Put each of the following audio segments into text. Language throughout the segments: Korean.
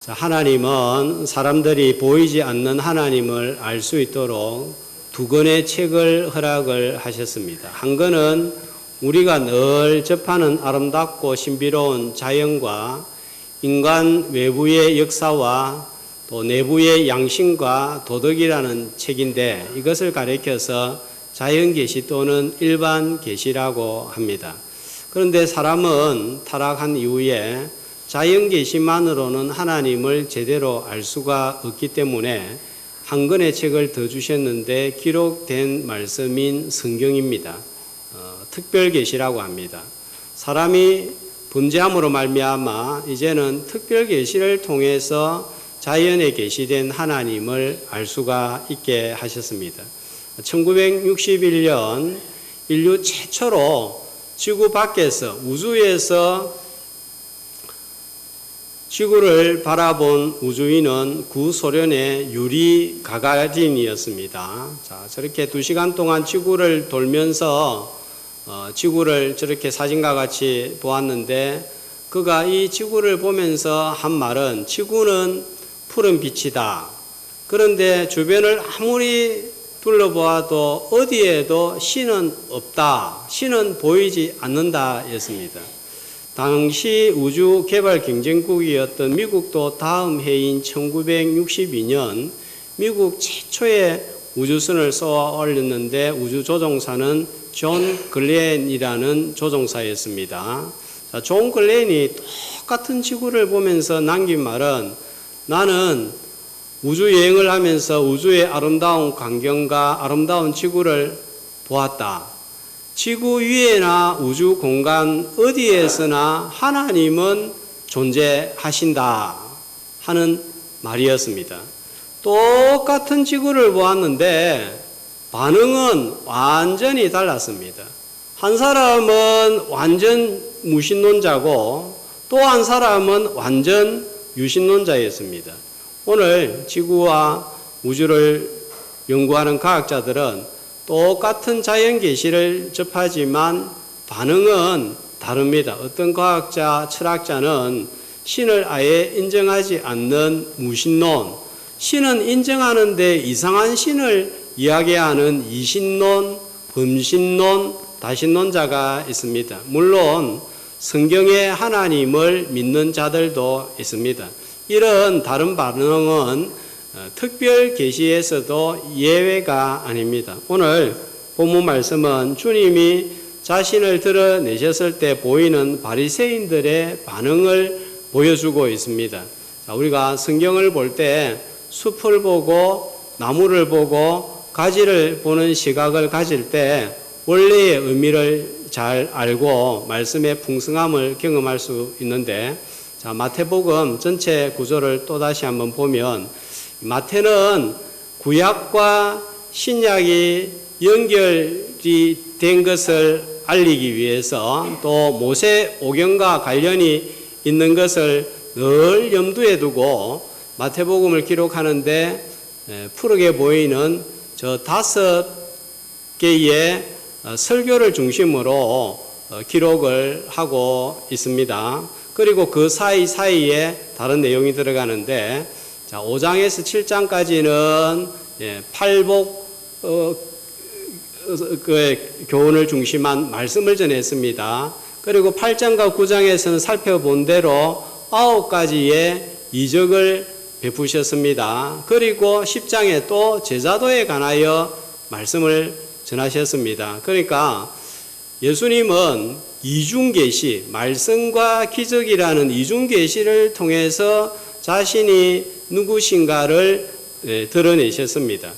하나님은 사람들이 보이지 않는 하나님을 알 수 있도록 두 권의 책을 허락을 하셨습니다. 한 권은 우리가 늘 접하는 아름답고 신비로운 자연과 인간 외부의 역사와 또 내부의 양심과 도덕이라는 책인데, 이것을 가리켜서 자연계시 또는 일반계시라고 합니다. 그런데 사람은 타락한 이후에 자연계시만으로는 하나님을 제대로 알 수가 없기 때문에 한 권의 책을 더 주셨는데 기록된 말씀인 성경입니다. 특별계시라고 합니다. 사람이 범죄함으로 말미암아 이제는 특별계시를 통해서 자연에 계시된 하나님을 알 수가 있게 하셨습니다. 1961년 인류 최초로 지구 밖에서, 우주에서 지구를 바라본 우주인은 구소련의 유리 가가린이었습니다. 자, 저렇게 2시간 동안 지구를 돌면서 지구를 저렇게 사진과 같이 보았는데, 그가 이 지구를 보면서 한 말은 지구는 푸른 빛이다. 그런데 주변을 아무리 둘러보아도 어디에도 신은 없다. 신은 보이지 않는다 였습니다. 당시 우주 개발 경쟁국이었던 미국도 다음 해인 1962년 미국 최초의 우주선을 쏘아 올렸는데 우주조종사는 존 글렌이라는 조종사였습니다. 자, 존 글렌이 똑같은 지구를 보면서 남긴 말은, 나는 우주여행을 하면서 우주의 아름다운 광경과 아름다운 지구를 보았다. 지구 위에나 우주 공간 어디에서나 하나님은 존재하신다 하는 말이었습니다. 똑같은 지구를 보았는데 반응은 완전히 달랐습니다. 한 사람은 완전 무신론자고 또 한 사람은 완전 유신론자였습니다. 오늘 지구와 우주를 연구하는 과학자들은 똑같은 자연계시를 접하지만 반응은 다릅니다. 어떤 과학자, 철학자는 신을 아예 인정하지 않는 무신론, 신은 인정하는데 이상한 신을 이야기하는 이신론, 범신론, 다신론자가 있습니다. 물론 성경의 하나님을 믿는 자들도 있습니다. 이런 다른 반응은 특별 계시에서도 예외가 아닙니다. 오늘 본문 말씀은 주님이 자신을 드러내셨을 때 보이는 바리새인들의 반응을 보여주고 있습니다. 자, 우리가 성경을 볼 때 숲을 보고 나무를 보고 가지를 보는 시각을 가질 때 원래의 의미를 잘 알고 말씀의 풍성함을 경험할 수 있는데, 자, 마태복음 전체 구조를 또다시 한번 보면 마태는 구약과 신약이 연결이 된 것을 알리기 위해서 또 모세 오경과 관련이 있는 것을 늘 염두에 두고 마태복음을 기록하는데 푸르게 보이는 저 5개의 설교를 중심으로 기록을 하고 있습니다. 그리고 그 사이사이에 다른 내용이 들어가는데, 자, 5장에서 7장까지는 팔복 교훈을 중심한 말씀을 전했습니다. 그리고 8장과 9장에서는 살펴본 대로 9가지의 이적을 베푸셨습니다. 그리고 10장에 또 제자도에 관하여 말씀을 전하셨습니다. 그러니까 예수님은 이중계시, 말씀과 기적이라는 이중계시를 통해서 자신이 누구신가를 드러내셨습니다.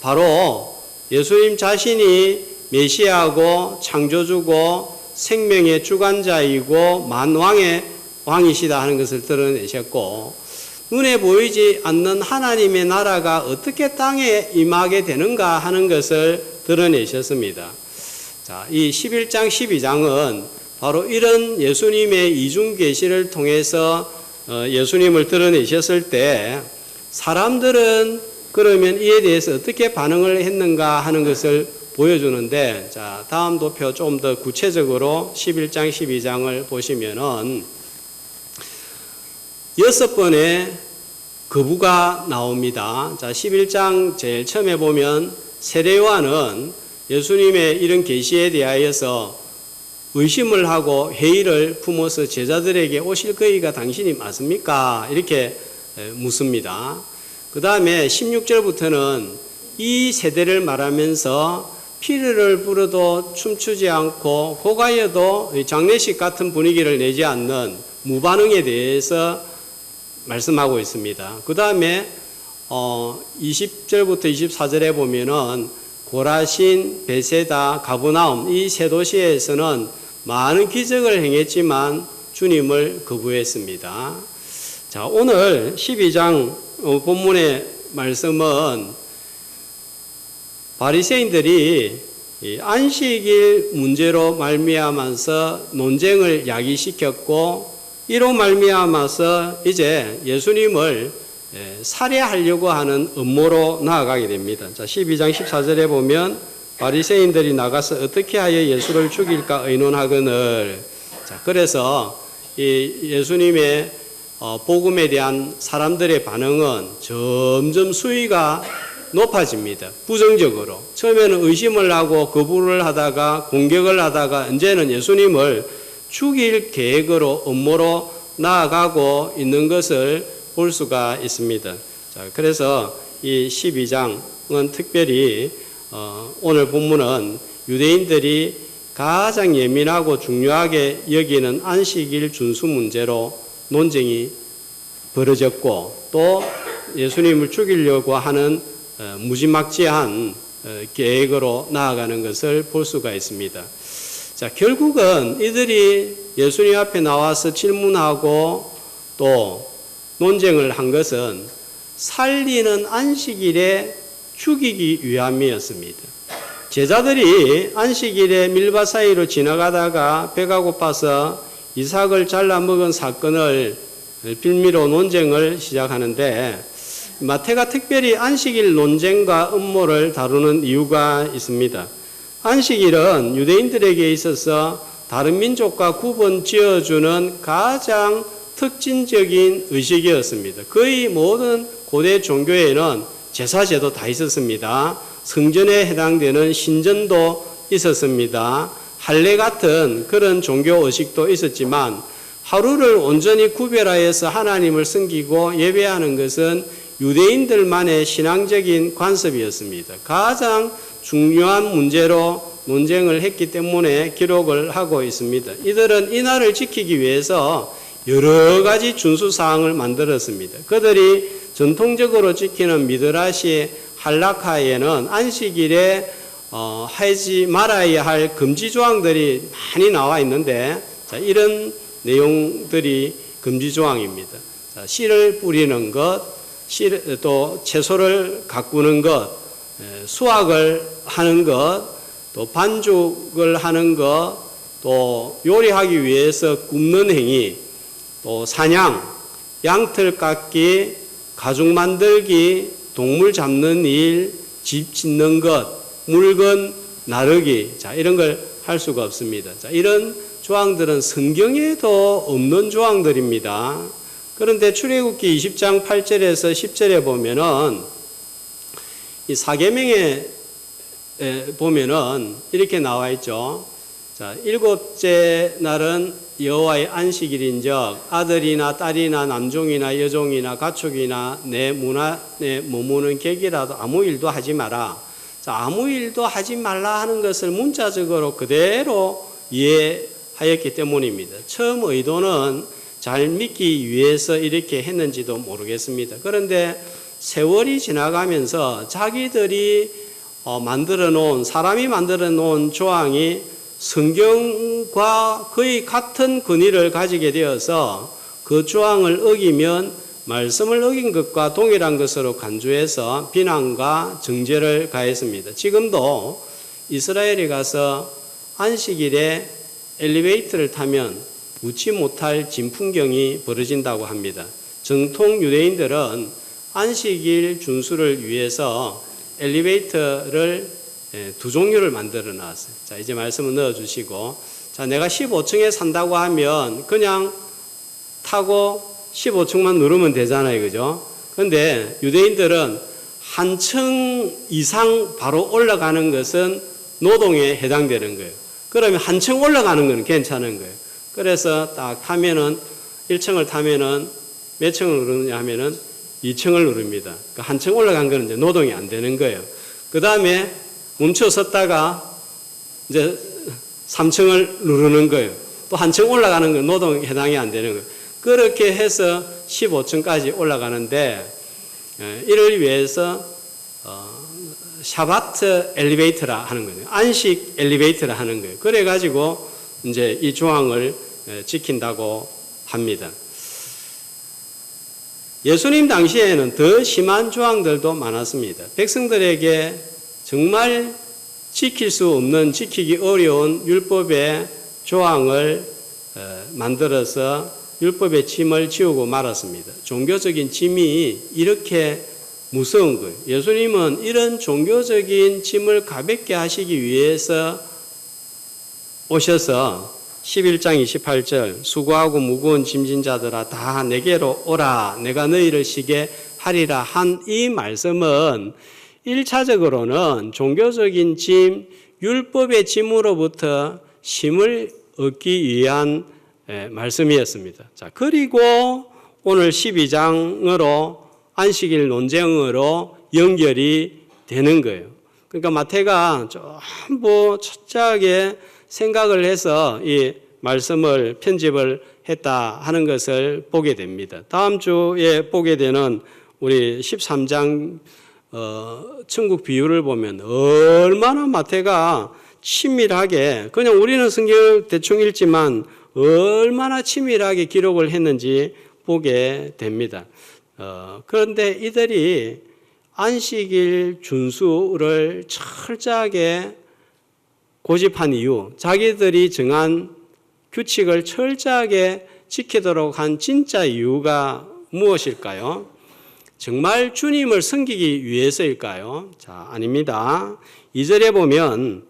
바로 예수님 자신이 메시아고 창조주고 생명의 주관자이고 만왕의 왕이시다 하는 것을 드러내셨고, 눈에 보이지 않는 하나님의 나라가 어떻게 땅에 임하게 되는가 하는 것을 드러내셨습니다. 자, 이 11장, 12장은 바로 이런 예수님의 이중계시를 통해서 예수님을 드러내셨을 때 사람들은 그러면 이에 대해서 어떻게 반응을 했는가 하는 것을 보여주는데, 자, 다음 도표 좀 더 구체적으로 11장, 12장을 보시면은 6번의 거부가 나옵니다. 자, 11장 제일 처음에 보면 세례 요한은 예수님의 이런 계시에 대하여서 의심을 하고 회의를 품어서 제자들에게 오실 거이가 당신이 맞습니까? 이렇게 묻습니다. 그 다음에 16절부터는 이 세대를 말하면서 피리를 불어도 춤추지 않고 호가여도 장례식 같은 분위기를 내지 않는 무반응에 대해서 말씀하고 있습니다. 그 다음에 20절부터 24절에 보면은 고라신, 베세다, 가브나움 이 세 도시에서는 많은 기적을 행했지만 주님을 거부했습니다. 자, 오늘 12장 본문의 말씀은 바리새인들이 안식일 문제로 말미암아서 논쟁을 야기시켰고 이로 말미암아서 이제 예수님을 살해하려고 하는 음모로 나아가게 됩니다. 자, 12장 14절에 보면 바리새인들이 나가서 어떻게 하여 예수를 죽일까 의논하거늘. 자, 그래서 이 예수님의 복음에 대한 사람들의 반응은 점점 수위가 높아집니다. 부정적으로. 처음에는 의심을 하고 거부를 하다가 공격을 하다가 이제는 예수님을 죽일 계획으로 음모로 나아가고 있는 것을 볼 수가 있습니다. 자, 그래서 이 12장은 특별히 오늘 본문은 유대인들이 가장 예민하고 중요하게 여기는 안식일 준수 문제로 논쟁이 벌어졌고 또 예수님을 죽이려고 하는 무지막지한 계획으로 나아가는 것을 볼 수가 있습니다. 자, 결국은 이들이 예수님 앞에 나와서 질문하고 또 논쟁을 한 것은 살리는 안식일에 죽이기 위함이었습니다. 제자들이 안식일에 밀밭 사이로 지나가다가 배가 고파서 이삭을 잘라 먹은 사건을 빌미로 논쟁을 시작하는데 마태가 특별히 안식일 논쟁과 음모를 다루는 이유가 있습니다. 안식일은 유대인들에게 있어서 다른 민족과 구분 지어주는 가장 특징적인 의식이었습니다. 거의 모든 고대 종교에는 제사제도 다 있었습니다. 성전에 해당되는 신전도 있었습니다. 할례 같은 그런 종교 의식도 있었지만 하루를 온전히 구별하여서 하나님을 섬기고 예배하는 것은 유대인들만의 신앙적인 관습이었습니다. 가장 중요한 문제로 논쟁을 했기 때문에 기록을 하고 있습니다. 이들은 이 날을 지키기 위해서 여러 가지 준수사항을 만들었습니다. 그들이 전통적으로 지키는 미드라시 할라카에는 안식일에 하지 말아야 할 금지 조항들이 많이 나와 있는데 자, 이런 내용들이 금지 조항입니다. 자, 씨를 뿌리는 것, 또 채소를 가꾸는 것, 수확을 하는 것, 또 반죽을 하는 것, 또 요리하기 위해서 굽는 행위, 또 사냥, 양털 깎기, 가죽 만들기, 동물 잡는 일, 집 짓는 것, 물건 나르기, 자, 이런 걸 할 수가 없습니다. 자, 이런 조항들은 성경에도 없는 조항들입니다. 그런데 출애굽기 20장 8절에서 10절에 보면은 이 사계명에 보면은 이렇게 나와 있죠. 자, 일곱째 날은 여호와의 안식일인즉 아들이나 딸이나 남종이나 여종이나 가축이나 내 문안에 머무는 객이라도 아무 일도 하지 마라. 자, 아무 일도 하지 말라 하는 것을 문자적으로 그대로 이해하였기 때문입니다. 처음 의도는 잘 믿기 위해서 이렇게 했는지도 모르겠습니다. 그런데 세월이 지나가면서 자기들이 사람이 만들어 놓은 조항이 성경과 거의 같은 근위를 가지게 되어서 그 조항을 어기면 말씀을 어긴 것과 동일한 것으로 간주해서 비난과 정죄를 가했습니다. 지금도 이스라엘에 가서 안식일에 엘리베이터를 타면 웃지 못할 진풍경이 벌어진다고 합니다. 정통 유대인들은 안식일 준수를 위해서 엘리베이터를 두 종류를 만들어 놨어요. 자, 이제 말씀을 넣어 주시고, 자, 내가 15층에 산다고 하면 그냥 타고 15층만 누르면 되잖아요. 그죠? 근데 유대인들은 한 층 이상 바로 올라가는 것은 노동에 해당되는 거예요. 그러면 한 층 올라가는 건 괜찮은 거예요. 그래서 딱 타면은 1층을 타면은 몇 층을 누르느냐 하면은 2층을 누릅니다. 그러니까 한 층 올라간 거는 이제 노동이 안 되는 거예요. 그 다음에 멈춰 섰다가 이제 3층을 누르는 거예요. 또 한 층 올라가는 건 노동에 해당이 안 되는 거예요. 그렇게 해서 15층까지 올라가는데 이를 위해서 샤바트 엘리베이터라 하는 거예요. 안식 엘리베이터라 하는 거예요. 그래가지고 이제 이 조항을 지킨다고 합니다. 예수님 당시에는 더 심한 조항들도 많았습니다. 백성들에게 정말 지킬 수 없는, 지키기 어려운 율법의 조항을 만들어서 율법의 짐을 지우고 말았습니다. 종교적인 짐이 이렇게 무서운 거예요. 예수님은 이런 종교적인 짐을 가볍게 하시기 위해서 오셔서 11장 28절 수고하고 무거운 짐진 자들아 다 내게로 오라 내가 너희를 쉬게 하리라 한 이 말씀은 1차적으로는 종교적인 짐, 율법의 짐으로부터 쉼을 얻기 위한 말씀이었습니다. 자, 그리고 오늘 12장으로 안식일 논쟁으로 연결이 되는 거예요. 그러니까 마태가 전부 철저하게 생각을 해서 이 말씀을 편집을 했다 하는 것을 보게 됩니다. 다음 주에 보게 되는 우리 13장 천국 비유를 보면 얼마나 마태가 친밀하게, 그냥 우리는 성경을 대충 읽지만 얼마나 친밀하게 기록을 했는지 보게 됩니다. 그런데 이들이 안식일 준수를 철저하게 고집한 이유, 자기들이 정한 규칙을 철저하게 지키도록 한 진짜 이유가 무엇일까요? 정말 주님을 섬기기 위해서일까요? 자, 아닙니다. 2절에 보면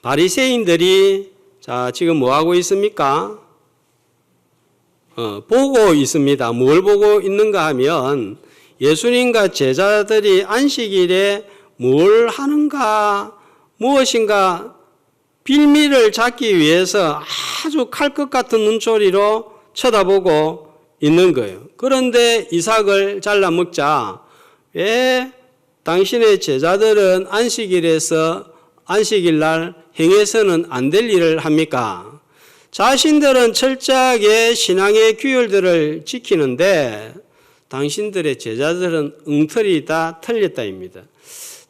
바리새인들이 자, 지금 뭐 하고 있습니까? 보고 있습니다. 뭘 보고 있는가 하면 예수님과 제자들이 안식일에 뭘 하는가, 무엇인가 빌미를 잡기 위해서 아주 칼 것 같은 눈초리로 쳐다보고 있는 거예요. 그런데 이삭을 잘라 먹자 왜 당신의 제자들은 안식일 날 행해서는 안 될 일을 합니까? 자신들은 철저하게 신앙의 규율들을 지키는데 당신들의 제자들은 엉터리다, 틀렸다입니다.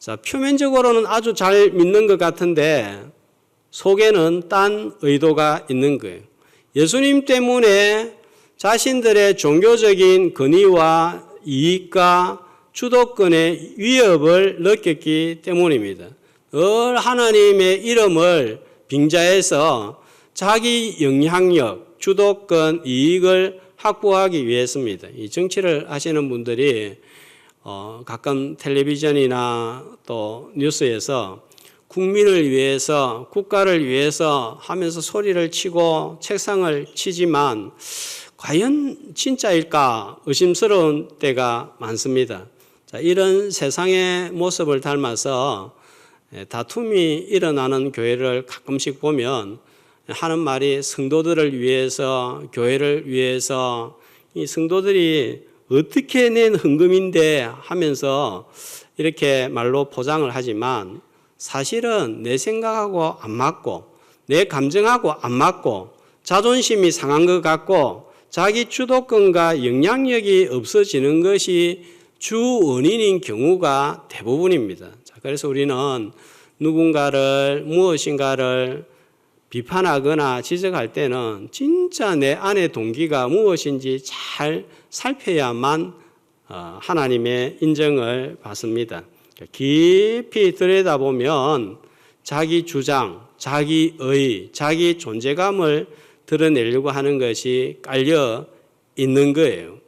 자, 표면적으로는 아주 잘 믿는 것 같은데 속에는 딴 의도가 있는 거예요. 예수님 때문에 자신들의 종교적인 권위와 이익과 주도권의 위협을 느꼈기 때문입니다. 늘 하나님의 이름을 빙자해서 자기 영향력, 주도권, 이익을 확보하기 위해서입니다. 이 정치를 하시는 분들이 가끔 텔레비전이나 또 뉴스에서 국민을 위해서, 국가를 위해서 하면서 소리를 치고 책상을 치지만 과연 진짜일까 의심스러운 때가 많습니다. 자, 이런 세상의 모습을 닮아서 다툼이 일어나는 교회를 가끔씩 보면 하는 말이 성도들을 위해서, 교회를 위해서, 이 성도들이 어떻게 낸 헌금인데 하면서 이렇게 말로 포장을 하지만 사실은 내 생각하고 안 맞고 내 감정하고 안 맞고 자존심이 상한 것 같고 자기 주도권과 영향력이 없어지는 것이 주 원인인 경우가 대부분입니다. 자, 그래서 우리는 누군가를 무엇인가를 비판하거나 지적할 때는 진짜 내 안의 동기가 무엇인지 잘 살펴야만 하나님의 인정을 받습니다. 깊이 들여다보면 자기 주장, 자기의, 자기 존재감을 드러내려고 하는 것이 깔려 있는 거예요.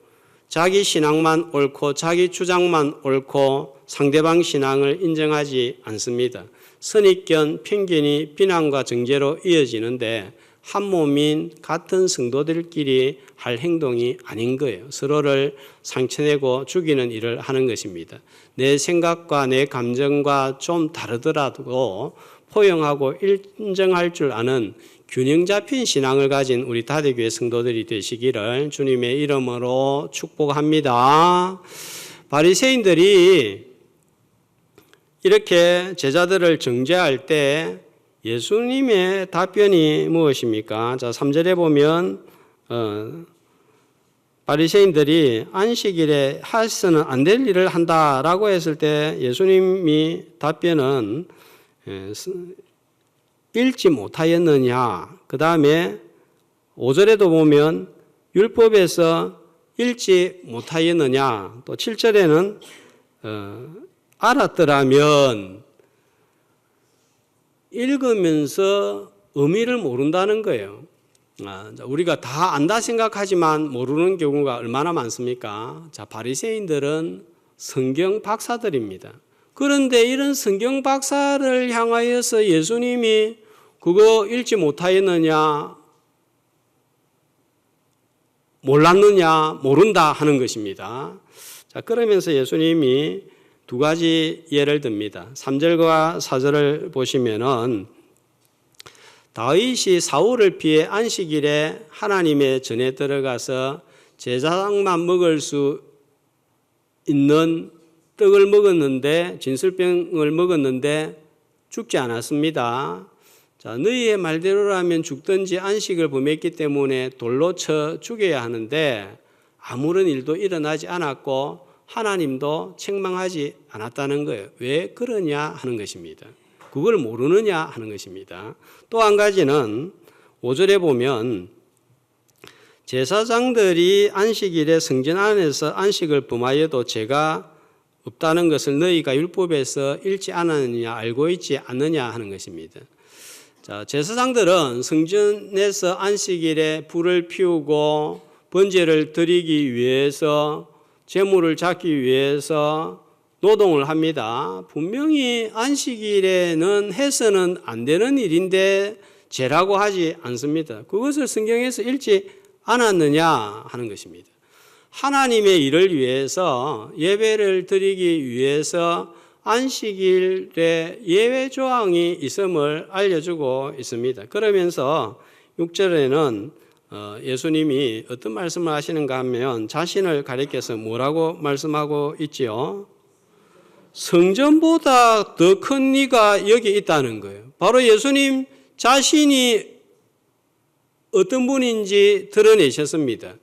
자기 신앙만 옳고 자기 주장만 옳고 상대방 신앙을 인정하지 않습니다. 선입견, 편견이 비난과 정죄로 이어지는데 한 몸인 같은 성도들끼리 할 행동이 아닌 거예요. 서로를 상처내고 죽이는 일을 하는 것입니다. 내 생각과 내 감정과 좀 다르더라도 포용하고 인정할 줄 아는 균형 잡힌 신앙을 가진 우리 다대교회 성도들이 되시기를 주님의 이름으로 축복합니다. 바리새인들이 이렇게 제자들을 정죄할 때 예수님의 답변이 무엇입니까? 자, 3절에 보면 바리새인들이 안식일에 해서는 안 될 일을 한다라고 했을 때 예수님이 답변은 읽지 못하였느냐. 그 다음에 5절에도 보면 율법에서 읽지 못하였느냐. 또 7절에는 알았더라면 읽으면서 의미를 모른다는 거예요. 우리가 다 안다 생각하지만 모르는 경우가 얼마나 많습니까? 자, 바리새인들은 성경 박사들입니다. 그런데 이런 성경 박사를 향하여서 예수님이 그거 읽지 못하였느냐, 몰랐느냐, 모른다 하는 것입니다. 자, 그러면서 예수님이 두 가지 예를 듭니다. 3절과 4절을 보시면은 다윗이 사울을 피해 안식일에 하나님의 전에 들어가서 제사장만 먹을 수 있는 떡을 먹었는데 진설병을 먹었는데 죽지 않았습니다. 자, 너희의 말대로라면 죽든지 안식을 범했기 때문에 돌로 쳐 죽여야 하는데 아무런 일도 일어나지 않았고 하나님도 책망하지 않았다는 거예요. 왜 그러냐 하는 것입니다. 그걸 모르느냐 하는 것입니다. 또 한 가지는 5절에 보면 제사장들이 안식일에 성전 안에서 안식을 범하여도 죄가 없다는 것을 너희가 율법에서 읽지 않았느냐 알고 있지 않느냐 하는 것입니다. 자, 제사장들은 성전에서 안식일에 불을 피우고 번제를 드리기 위해서 재물을 잡기 위해서 노동을 합니다. 분명히 안식일에는 해서는 안 되는 일인데 죄라고 하지 않습니다. 그것을 성경에서 읽지 않았느냐 하는 것입니다. 하나님의 일을 위해서 예배를 드리기 위해서 안식일에 예외 조항이 있음을 알려주고 있습니다. 그러면서 6절에는 예수님이 어떤 말씀을 하시는가 하면 자신을 가리켜서 뭐라고 말씀하고 있지요? 성전보다 더 큰 이가 여기 있다는 거예요. 바로 예수님 자신이 어떤 분인지 드러내셨습니다.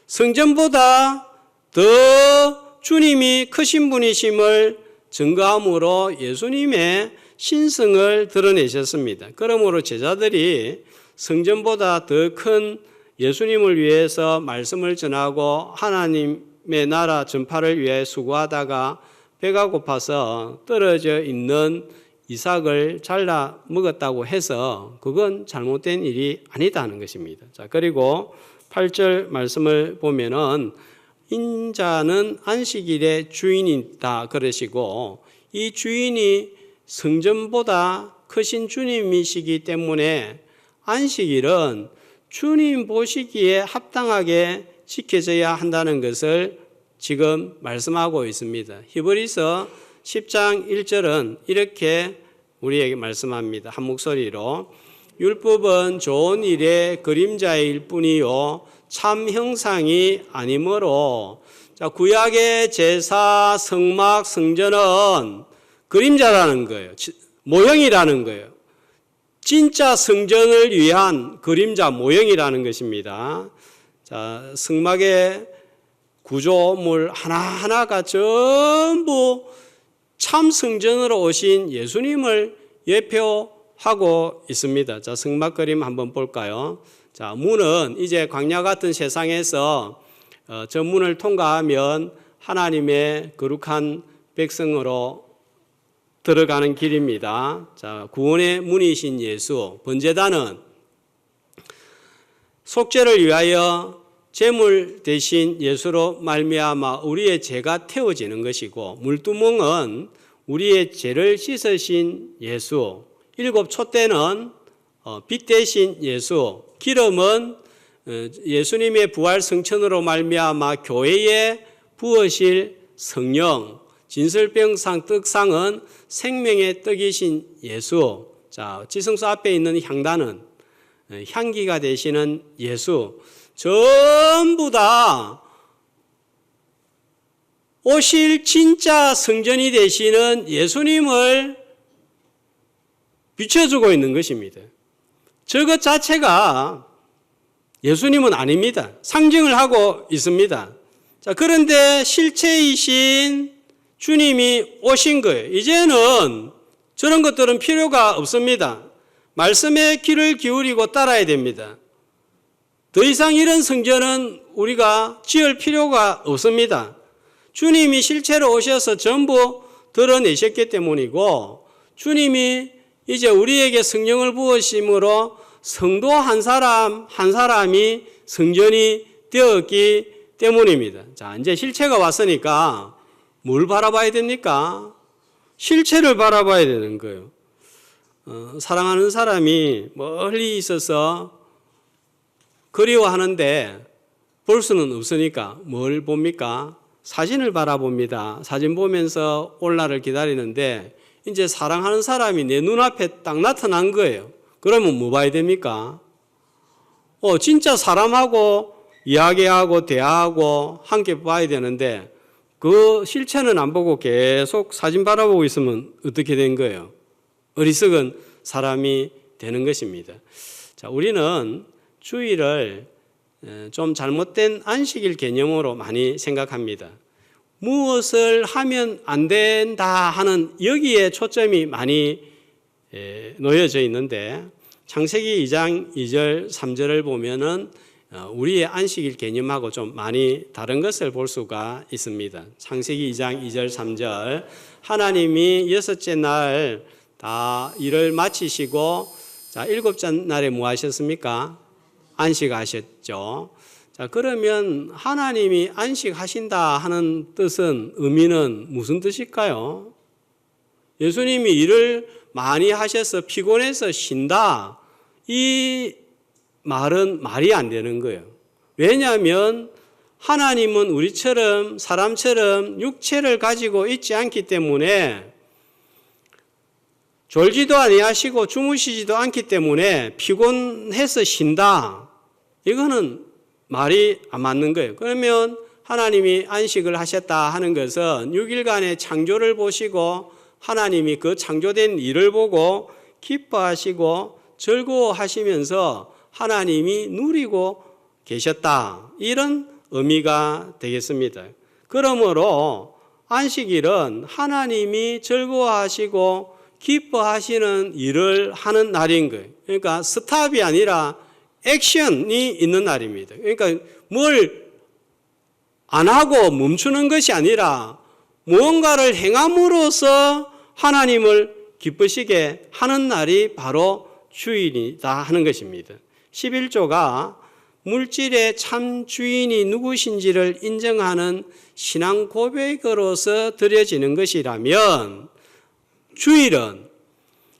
성전보다 더 주님이 크신 분이심을 증거함으로 예수님의 신성을 드러내셨습니다. 그러므로 제자들이 성전보다 더 큰 예수님을 위해서 말씀을 전하고 하나님의 나라 전파를 위해 수고하다가 배가 고파서 떨어져 있는 이삭을 잘라 먹었다고 해서 그건 잘못된 일이 아니다는 것입니다. 자, 그리고 8절 말씀을 보면은 인자는 안식일의 주인이다 그러시고 이 주인이 성전보다 크신 주님이시기 때문에 안식일은 주님 보시기에 합당하게 지켜져야 한다는 것을 지금 말씀하고 있습니다. 히브리서 10장 1절은 이렇게 우리에게 말씀합니다. 한 목소리로 율법은 좋은 일의 그림자일 뿐이요 참 형상이 아니므로. 자, 구약의 제사, 성막, 성전은 그림자라는 거예요. 모형이라는 거예요. 진짜 성전을 위한 그림자 모형이라는 것입니다. 자, 성막의 구조물 하나하나가 전부 참 성전으로 오신 예수님을 예표하고 있습니다. 자, 성막 그림 한번 볼까요? 자, 문은 이제 광야 같은 세상에서 저 문을 통과하면 하나님의 거룩한 백성으로 들어가는 길입니다. 자, 구원의 문이신 예수, 번제단은 속죄를 위하여 제물 대신 예수로 말미암아 우리의 죄가 태워지는 것이고, 물두멍은 우리의 죄를 씻으신 예수, 일곱 촛대는 빛 대신 예수, 기름은 예수님의 부활 성천으로 말미암아 교회에 부으실 성령, 진설병상 떡상은 생명의 떡이신 예수. 자, 지성소 앞에 있는 향단은 향기가 되시는 예수. 전부 다 오실 진짜 성전이 되시는 예수님을 비춰주고 있는 것입니다. 저것 자체가 예수님은 아닙니다. 상징을 하고 있습니다. 자, 그런데 실체이신 주님이 오신 거예요. 이제는 저런 것들은 필요가 없습니다. 말씀에 귀를 기울이고 따라야 됩니다. 더 이상 이런 성전은 우리가 지을 필요가 없습니다. 주님이 실체로 오셔서 전부 드러내셨기 때문이고, 주님이 이제 우리에게 성령을 부으심으로 성도 한 사람 한 사람이 성전이 되었기 때문입니다. 자, 이제 실체가 왔으니까 뭘 바라봐야 됩니까? 실체를 바라봐야 되는 거예요. 사랑하는 사람이 멀리 있어서 그리워하는데 볼 수는 없으니까 뭘 봅니까? 사진을 바라봅니다. 사진 보면서 올라를 기다리는데 이제 사랑하는 사람이 내 눈앞에 딱 나타난 거예요. 그러면 뭐 봐야 됩니까? 진짜 사람하고 이야기하고 대화하고 함께 봐야 되는데 그 실체는 안 보고 계속 사진 바라보고 있으면 어떻게 된 거예요? 어리석은 사람이 되는 것입니다. 자, 우리는 주일을 좀 잘못된 안식일 개념으로 많이 생각합니다. 무엇을 하면 안 된다 하는 여기에 초점이 많이 놓여져 있는데, 창세기 2장 2절 3절을 보면은 우리의 안식일 개념하고 좀 많이 다른 것을 볼 수가 있습니다. 창세기 2장 2절 3절, 하나님이 여섯째 날 다 일을 마치시고, 자, 일곱째 날에 뭐 하셨습니까? 안식하셨죠. 자, 그러면 하나님이 안식하신다 하는 뜻은, 의미는 무슨 뜻일까요? 예수님이 일을 많이 하셔서 피곤해서 쉰다, 이 말은 말이 안 되는 거예요. 왜냐하면 하나님은 우리처럼 사람처럼 육체를 가지고 있지 않기 때문에, 졸지도 아니하시고 주무시지도 않기 때문에 피곤해서 쉰다, 이거는 말이 안 맞는 거예요. 그러면 하나님이 안식을 하셨다 하는 것은 6일간의 창조를 보시고 하나님이 그 창조된 일을 보고 기뻐하시고 즐거워하시면서 하나님이 누리고 계셨다, 이런 의미가 되겠습니다. 그러므로 안식일은 하나님이 즐거워하시고 기뻐하시는 일을 하는 날인 거예요. 그러니까 스탑이 아니라 액션이 있는 날입니다. 그러니까 뭘 안 하고 멈추는 것이 아니라 무언가를 행함으로써 하나님을 기쁘시게 하는 날이 바로 주일이다 하는 것입니다. 11조가 물질의 참 주인이 누구신지를 인정하는 신앙 고백으로서 드려지는 것이라면, 주일은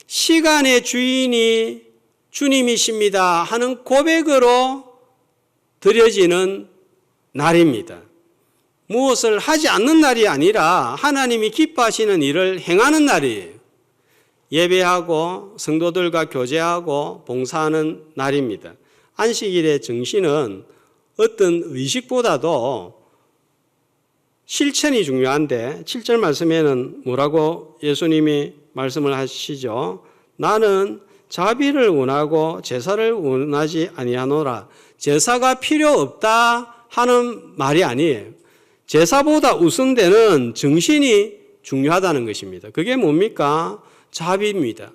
시간의 주인이 주님이십니다 하는 고백으로 드려지는 날입니다. 무엇을 하지 않는 날이 아니라 하나님이 기뻐하시는 일을 행하는 날이에요. 예배하고 성도들과 교제하고 봉사하는 날입니다. 안식일의 정신은 어떤 의식보다도 실천이 중요한데, 7절 말씀에는 뭐라고 예수님이 말씀을 하시죠? 나는 자비를 원하고 제사를 원하지 아니하노라. 제사가 필요 없다 하는 말이 아니에요. 제사보다 우선되는 정신이 중요하다는 것입니다. 그게 뭡니까? 자비입니다.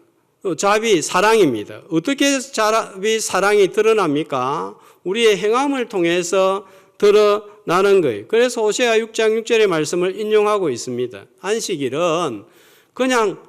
자비, 사랑입니다. 어떻게 자비, 사랑이 드러납니까? 우리의 행함을 통해서 드러나는 거예요. 그래서 호세아 6장 6절의 말씀을 인용하고 있습니다. 안식일은 그냥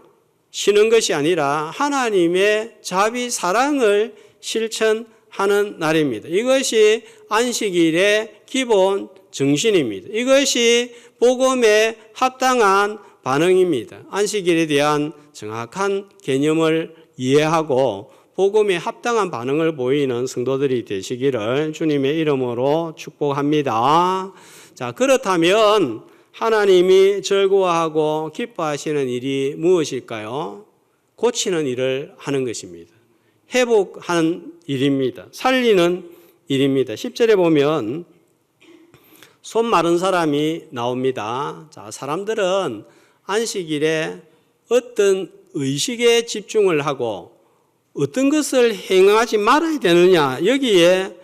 쉬는 것이 아니라 하나님의 자비, 사랑을 실천하는 날입니다. 이것이 안식일의 기본 정신입니다. 이것이 복음에 합당한 반응입니다. 안식일에 대한 정확한 개념을 이해하고 복음에 합당한 반응을 보이는 성도들이 되시기를 주님의 이름으로 축복합니다. 자, 그렇다면 하나님이 즐거워하고 기뻐하시는 일이 무엇일까요? 고치는 일을 하는 것입니다. 회복하는 일입니다. 살리는 일입니다. 10절에 보면 손 마른 사람이 나옵니다. 자, 사람들은 안식일에 어떤 의식에 집중을 하고 어떤 것을 행하지 말아야 되느냐 여기에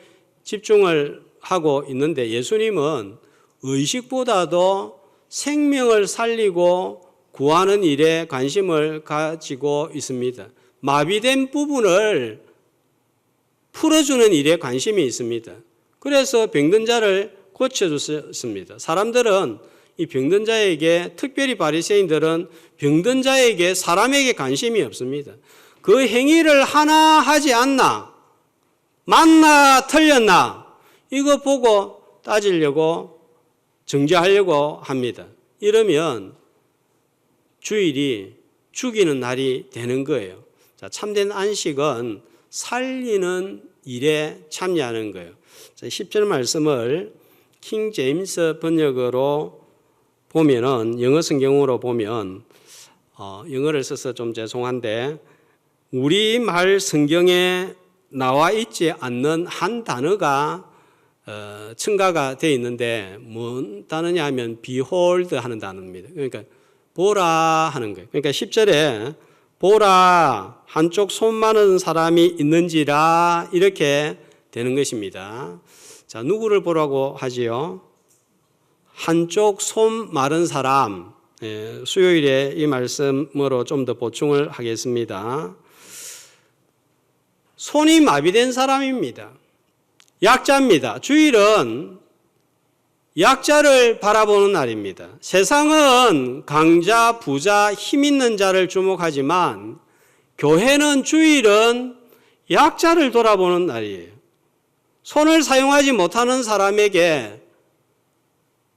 집중을 하고 있는데 예수님은 의식보다도 생명을 살리고 구하는 일에 관심을 가지고 있습니다. 마비된 부분을 풀어주는 일에 관심이 있습니다. 그래서 병든 자를 고쳐줬습니다. 사람들은 이 병든 자에게, 특별히 바리새인들은 병든 자에게, 사람에게 관심이 없습니다. 그 행위를 하나 하지 않나, 맞나 틀렸나 이거 보고 따지려고 정죄하려고 합니다. 이러면 주일이 죽이는 날이 되는 거예요. 자, 참된 안식은 살리는 일에 참여하는 거예요. 자, 10절 말씀을 킹 제임스 번역으로 보면은, 영어 성경으로 보면, 영어를 써서 좀 죄송한데, 우리말 성경에 나와 있지 않는 한 단어가 첨가가 되어 있는데, 뭔 단어냐 하면 behold 하는 단어입니다. 그러니까 보라 하는 거예요. 그러니까 10절에 보라 한쪽 손 마른 사람이 있는지라 이렇게 되는 것입니다. 자, 누구를 보라고 하지요? 한쪽 손 마른 사람. 수요일에 이 말씀으로 좀 더 보충을 하겠습니다. 손이 마비된 사람입니다. 약자입니다. 주일은 약자를 바라보는 날입니다. 세상은 강자, 부자, 힘 있는 자를 주목하지만 교회는 주일은 약자를 돌아보는 날이에요. 손을 사용하지 못하는 사람에게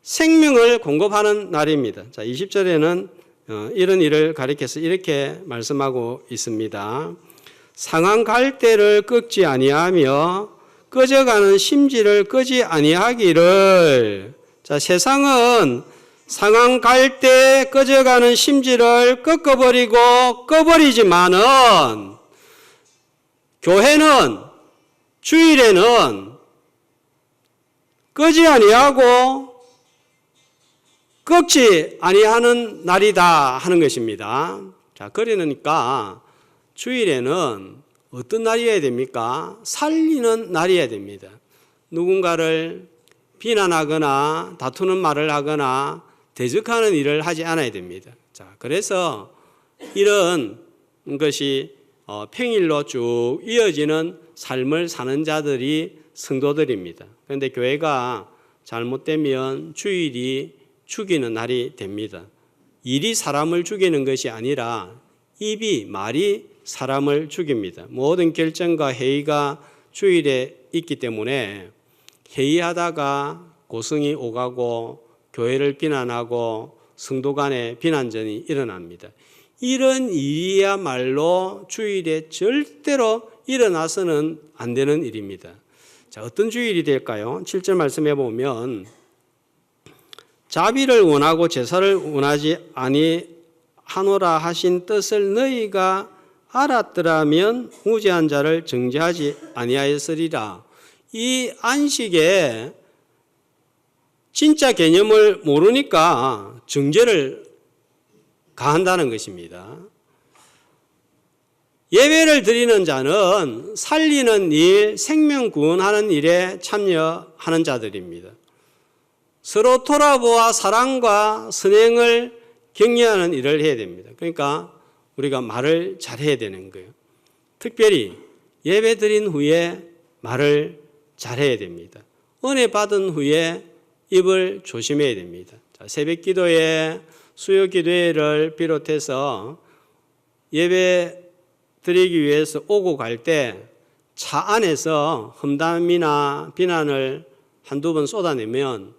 생명을 공급하는 날입니다. 자, 20절에는 이런 일을 가리켜서 이렇게 말씀하고 있습니다. 상한 갈대를 꺾지 아니하며 꺼져가는 심지를 끄지 아니하기를. 자, 세상은 상한 갈대 꺼져가는 심지를 꺾어버리고 꺼버리지만은 교회는 주일에는 끄지 아니하고 꺾지 아니하는 날이다 하는 것입니다. 자, 그러니까 주일에는 어떤 날이어야 됩니까? 살리는 날이어야 됩니다. 누군가를 비난하거나 다투는 말을 하거나 대적하는 일을 하지 않아야 됩니다. 자, 그래서 이런 것이 평일로 쭉 이어지는 삶을 사는 자들이 성도들입니다. 그런데 교회가 잘못되면 주일이 죽이는 날이 됩니다. 일이 사람을 죽이는 것이 아니라 말이 사람을 죽입니다. 모든 결정과 회의가 주일에 있기 때문에 회의하다가 고성이 오가고 교회를 비난하고 성도 간에 비난전이 일어납니다. 이런 일이야말로 주일에 절대로 일어나서는 안 되는 일입니다. 자, 어떤 주일이 될까요? 7절 말씀해 보면 자비를 원하고 제사를 원하지 아니하노라 하신 뜻을 너희가 알았더라면 무죄한 자를 정죄하지 아니하였으리라. 이 안식의 진짜 개념을 모르니까 정죄를 가한다는 것입니다. 예배를 드리는 자는 살리는 일, 생명 구원하는 일에 참여하는 자들입니다. 서로 돌아보아 사랑과 선행을 격려하는 일을 해야 됩니다. 그러니까 우리가 말을 잘해야 되는 거예요. 특별히 예배 드린 후에 말을 잘해야 됩니다. 은혜 받은 후에 입을 조심해야 됩니다. 자, 새벽 기도회, 수요 기도회를 비롯해서 예배 드리기 위해서 오고 갈 때 차 안에서 험담이나 비난을 한두 번 쏟아내면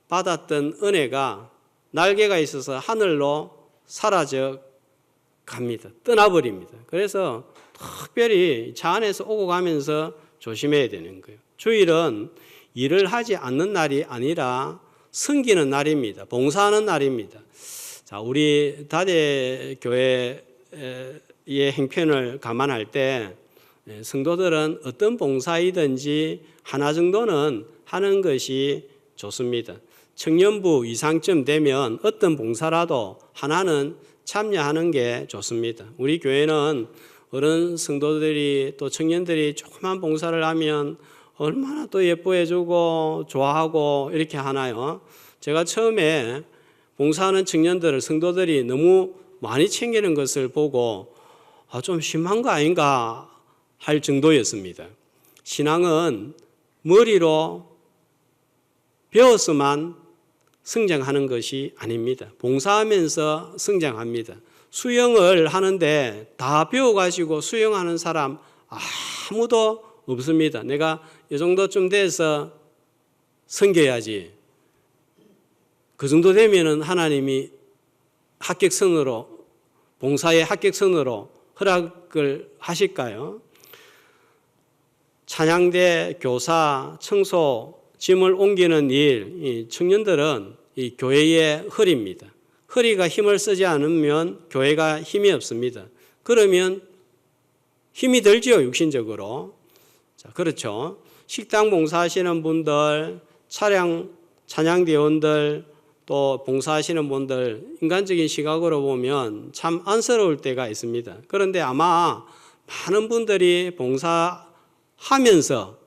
받았던 은혜가 날개가 있어서 하늘로 사라져 갑니다. 떠나버립니다. 그래서 특별히 차 안에서 오고 가면서 조심해야 되는 거예요. 주일은 일을 하지 않는 날이 아니라 섬기는 날입니다. 봉사하는 날입니다. 자, 우리 다대교회의 행편을 감안할 때 성도들은 어떤 봉사이든지 하나 정도는 하는 것이 좋습니다. 청년부 이상쯤 되면 어떤 봉사라도 하나는 참여하는 게 좋습니다. 우리 교회는 어른 성도들이 또 청년들이 조그만 봉사를 하면 얼마나 또 예뻐해주고 좋아하고 이렇게 하나요? 제가 처음에 봉사하는 청년들을 성도들이 너무 많이 챙기는 것을 보고 좀 심한 거 아닌가 할 정도였습니다. 신앙은 머리로 배워서만 성장하는 것이 아닙니다. 봉사하면서 성장합니다. 수영을 하는데 다 배워가지고 수영하는 사람 아무도 없습니다. 내가 이 정도쯤 돼서 섬겨야지. 그 정도 되면은 하나님이 합격선으로, 봉사의 합격선으로 허락을 하실까요? 찬양대, 교사, 청소, 짐을 옮기는 일, 이 청년들은 이 교회의 허리입니다. 허리가 힘을 쓰지 않으면 교회가 힘이 없습니다. 그러면 힘이 들지요, 육신적으로. 자, 그렇죠. 식당 봉사하시는 분들, 찬양대원들, 또 봉사하시는 분들, 인간적인 시각으로 보면 참 안쓰러울 때가 있습니다. 그런데 아마 많은 분들이 봉사하면서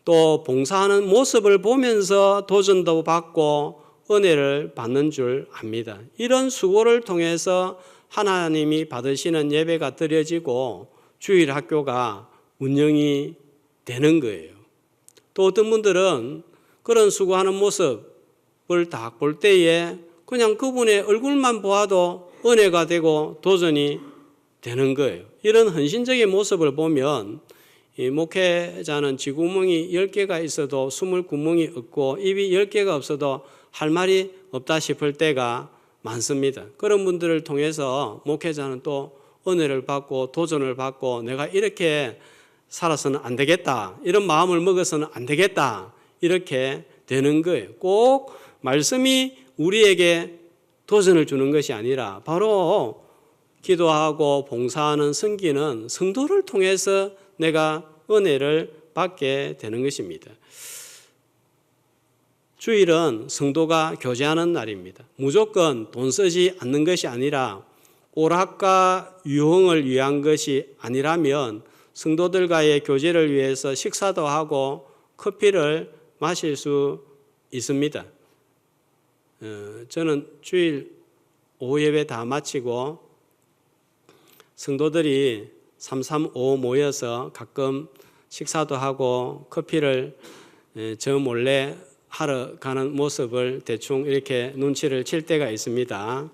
또 봉사하는 모습을 보면서 도전도 받고 은혜를 받는 줄 압니다. 이런 수고를 통해서 하나님이 받으시는 예배가 드려지고 주일 학교가 운영이 되는 거예요. 또 어떤 분들은 그런 수고하는 모습을 딱 볼 때에 그냥 그분의 얼굴만 보아도 은혜가 되고 도전이 되는 거예요. 이런 헌신적인 모습을 보면 이 목회자는 쥐구멍이 10개가 있어도 숨을 구멍이 없고 입이 10개가 없어도 할 말이 없다 싶을 때가 많습니다. 그런 분들을 통해서 목회자는 또 은혜를 받고 도전을 받고 내가 이렇게 살아서는 안 되겠다. 이런 마음을 먹어서는 안 되겠다. 이렇게 되는 거예요. 꼭 말씀이 우리에게 도전을 주는 것이 아니라 바로 기도하고 봉사하는 섬기는 성도를 통해서 내가 은혜를 받게 되는 것입니다. 주일은 성도가 교제하는 날입니다. 무조건 돈 쓰지 않는 것이 아니라 오락과 유흥을 위한 것이 아니라면 성도들과의 교제를 위해서 식사도 하고 커피를 마실 수 있습니다. 저는 주일 오후 예배 다 마치고 성도들이 335 모여서 가끔 식사도 하고 커피를 저 몰래 하러 가는 모습을 대충 이렇게 눈치를 챌 때가 있습니다.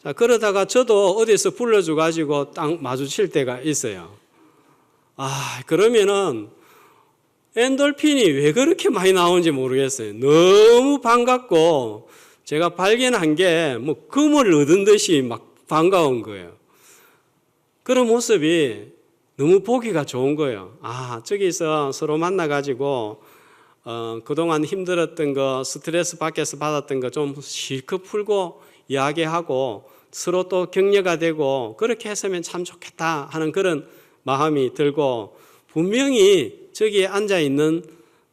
자, 그러다가 저도 어디서 불러줘 가지고 딱 마주칠 때가 있어요. 그러면은 엔돌핀이 왜 그렇게 많이 나오는지 모르겠어요. 너무 반갑고 제가 발견한 게 뭐 금을 얻은 듯이 막 반가운 거예요. 그런 모습이 너무 보기가 좋은 거예요. 저기서 서로 만나가지고 그동안 힘들었던 거, 스트레스 밖에서 받았던 거 좀 실컷 풀고 이야기하고 서로 또 격려가 되고 그렇게 했으면 참 좋겠다 하는 그런 마음이 들고 분명히 저기에 앉아있는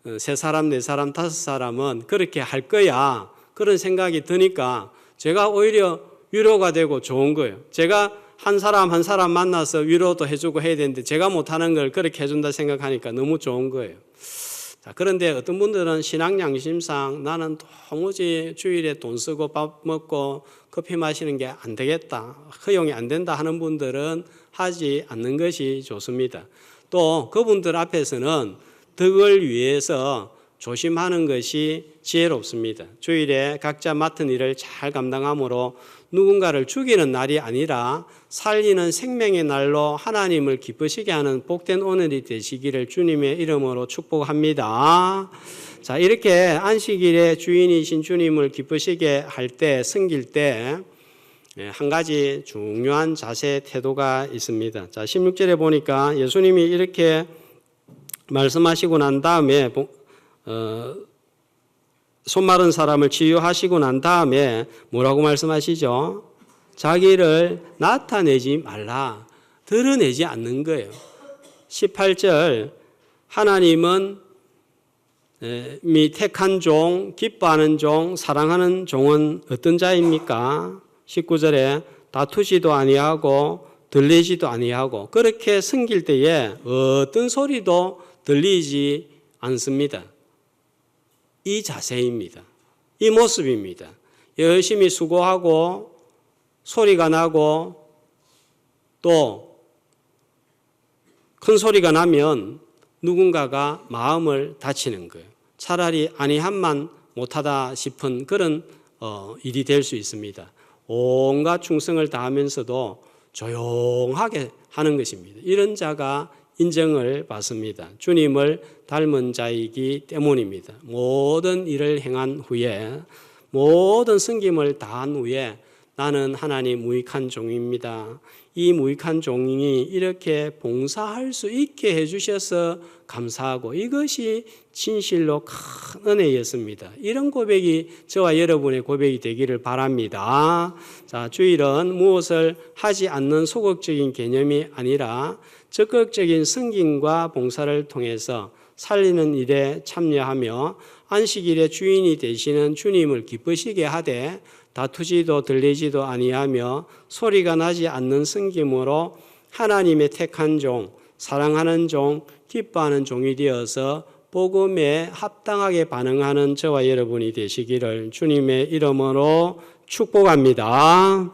3사람, 4사람, 5사람은 그렇게 할 거야. 그런 생각이 드니까 제가 오히려 위로가 되고 좋은 거예요. 제가 한 사람 한 사람 만나서 위로도 해주고 해야 되는데 제가 못하는 걸 그렇게 해준다 생각하니까 너무 좋은 거예요. 자, 그런데 어떤 분들은 신앙 양심상 나는 도무지 주일에 돈 쓰고 밥 먹고 커피 마시는 게 안 되겠다, 허용이 안 된다 하는 분들은 하지 않는 것이 좋습니다. 또 그분들 앞에서는 덕을 위해서 조심하는 것이 지혜롭습니다. 주일에 각자 맡은 일을 잘 감당함으로 누군가를 죽이는 날이 아니라 살리는 생명의 날로 하나님을 기쁘시게 하는 복된 오늘이 되시기를 주님의 이름으로 축복합니다. 자, 이렇게 안식일의 주인이신 주님을 기쁘시게 할 때, 섬길 때 한 가지 중요한 자세 태도가 있습니다. 자, 16절에 보니까 예수님이 이렇게 말씀하시고 난 다음에 손 마른 사람을 치유하시고 난 다음에 뭐라고 말씀하시죠? 자기를 나타내지 말라. 드러내지 않는 거예요. 18절 하나님은 택한 종, 기뻐하는 종, 사랑하는 종은 어떤 자입니까? 19절에 다투지도 아니하고 들리지도 아니하고 그렇게 섬길 때에 어떤 소리도 들리지 않습니다. 이 자세입니다. 이 모습입니다. 열심히 수고하고 소리가 나고 또 큰 소리가 나면 누군가가 마음을 다치는 거예요. 차라리 아니함만 못하다 싶은 그런 일이 될 수 있습니다. 온갖 충성을 다하면서도 조용하게 하는 것입니다. 이런 자가 인정을 받습니다. 주님을 닮은 자이기 때문입니다. 모든 일을 행한 후에 모든 섬김을 다한 후에 나는 하나님 무익한 종입니다. 이 무익한 종이 이렇게 봉사할 수 있게 해주셔서 감사하고 이것이 진실로 큰 은혜였습니다. 이런 고백이 저와 여러분의 고백이 되기를 바랍니다. 자, 주일은 무엇을 하지 않는 소극적인 개념이 아니라 적극적인 섬김과 봉사를 통해서 살리는 일에 참여하며 안식일의 주인이 되시는 주님을 기쁘시게 하되 다투지도 들리지도 아니하며 소리가 나지 않는 섬김으로 하나님의 택한 종, 사랑하는 종, 기뻐하는 종이 되어서 복음에 합당하게 반응하는 저와 여러분이 되시기를 주님의 이름으로 축복합니다.